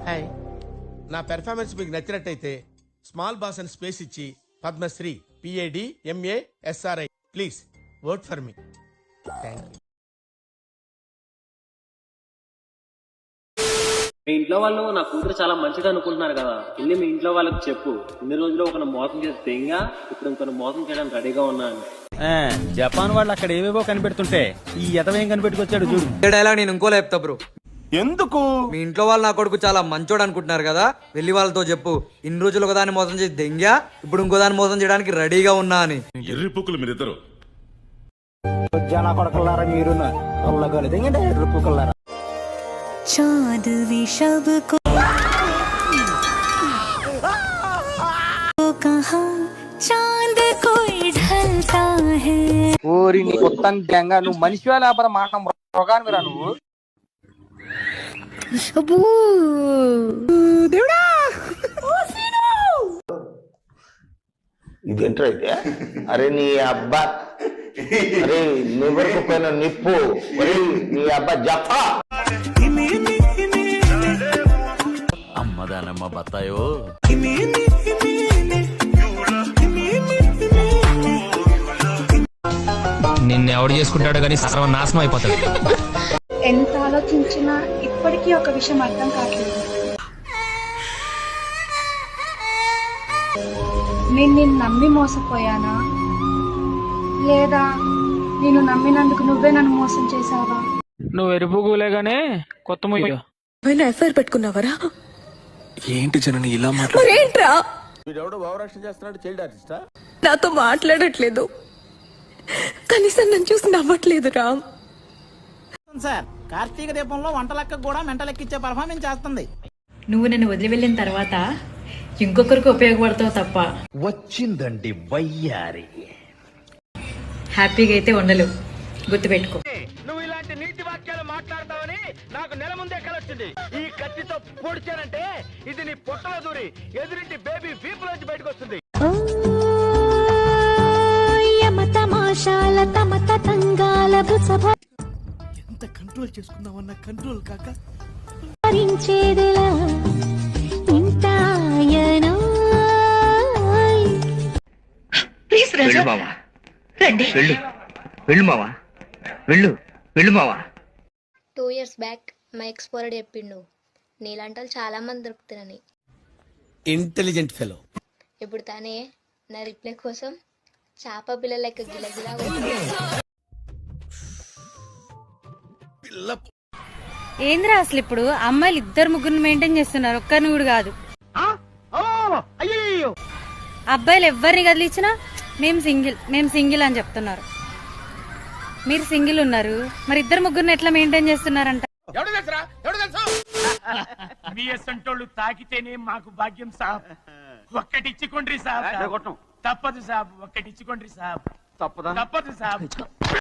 Hi. నా performance మీకు నచ్చినట్టయితే స్మాల్ బాస్ అని స్పేస్ ఇచ్చి Padmasri PADMASRI please vote for me. Thank you. మీ ఇంట్లో వాళ్ళు నా కూతురు చాలా మంచిది అనుకుంటున్నారు కదా, వెళ్ళి మీ ఇంట్లో వాళ్ళకి చెప్పు, ఇన్ని రోజులు ఒకరిని మోసం చేసి తెంగా ఇప్పుడు ఇంకొన్ని మోసం చేయడానికి రెడీగా ఉన్నాను. జపాన్ వాళ్ళు అక్కడ ఏవేవో కనిపెడుతుంటే ఈ ఎతవేం కనిపెట్టుకొచ్చాడు చూడు. డైలాగ్ నేను ఇంకోలా చెప్తా బ్రో. ఎందుకు? మీ ఇంట్లో వాళ్ళు నా కొడుకు చాలా మంచోడు అనుకుంటున్నారు కదా, వెళ్ళి వాళ్ళతో చెప్పు, ఇన్ని రోజులు ఒకదాన్ని మోసం చేసి దెంగా ఇప్పుడు ఇంకోదాన్ని మోసం చేయడానికి రెడీగా ఉన్నా అని. ఎర్రిపుక్కులు మీరిద్దరు. జనా కొడకల్లారా మీరు ఎర్రిపుకల్లారా. चाँद भी शब को कहा चांद कोई ढलता है. ఓరి నీ మొత్తం గంగా నువ్వు మనిషివా లేకపోతే మాట మృగానివిరా నువ్వు. ఇదేంట్రా అయితే? అరే నీ అబ్బా, అరే నివరకు పైన నిప్పు, అరే నీ అబ్బా జఫా. అమ్మదానమ్మ బత్తాయో. నిన్నెవడు చేసుకుంటాడు కానీ సర్వనాశనం అయిపోతాడు. ఎంత ఆలోచించినా ఇప్పటికీ ఒక విషయం అర్థం కావట్లేదు. నేను నిన్ను నమ్మి మోసపోయానా, లేదా నేను నమ్మినందుకు నువ్వే నన్ను మోసం చేశావా? నువ్వు ఎరుపుగులేగానే కొత్త ముయ్య ఎఫ్ఐఆర్ పెట్టుకున్నావరా? ఏంటి జనని ఇలా మాట్లాడు? ఏంట్రా వీడెవడో భావరక్షణ చేస్తున్నాడు, చైల్డ్ ఆర్టిస్టా? నాతో మాట్లాడట్లేదు, కనీసం నన్ను చూసి నవ్వట్లేదు రామ్. సార్, కార్తీక దీపంలో వంటలక్క కూడా మెంటలెక్కిచ్చే పర్ఫార్మెన్స్ చేస్తుంది. నువ్వు నన్ను వదిలి వెళ్ళిన తర్వాత ఇంకొకరికి ఉపయోగపడతావు తప్ప వచ్చిందండి వయ్యారి. హ్యాపీగా అయితే ఉండలేవు, గుర్తుపెట్టుకో. నువ్వు ఇలాంటి నీతి వాక్యాలు మాట్లాడతావని నాకు నెల ముందే కలొచ్చింది. ఈ కత్తితో పొడిచానంటే ఇది నీ పొట్టలో దూరి ఎదురింటి బేబీ వీపులోంచి బయటకు వస్తుంది. ఎంత కంట్రోల్ చేసుకుందామన్న కంట్రోల్ కాక వెళ్ళు మావా, వెళ్ళు వెళ్ళు మావా, వెళ్ళు మావా. 2 years బ్యాక్ మా ఎక్స్పోర్డ్ చెప్పిండు నీలాంటి చాలా మంది దొరుకుతారని. Intelligent fellow. ఇప్పుడు తనే నా రిప్లై కోసం చేప పిల్ల లెక్క గిలగిలా ఏంద్రా అసలు ఇప్పుడు అమ్మాయిలు 2-3 మెయింటైన్ చేస్తున్నారు, ఒక్కరిని కూడా కాదు. అబ్బాయిలు ఎవరిని కదిలిచ్చినా మేము సింగిల్ అని చెప్తున్నారు. మీరు సింగిల్ ఉన్నారు, మరి 2-3 ఎట్లా మెయింటైన్ చేస్తున్నారంట? బిఎస్ఎంటోళ్ళు తాకితేనే మాకు భాగ్యం సాబ్. ఒక్కటిచ్చుకోండి సాబ్, తప్పదు సాబ్, ఒక్కటిచ్చుకోండి సాబ్, తప్పదు సాబ్.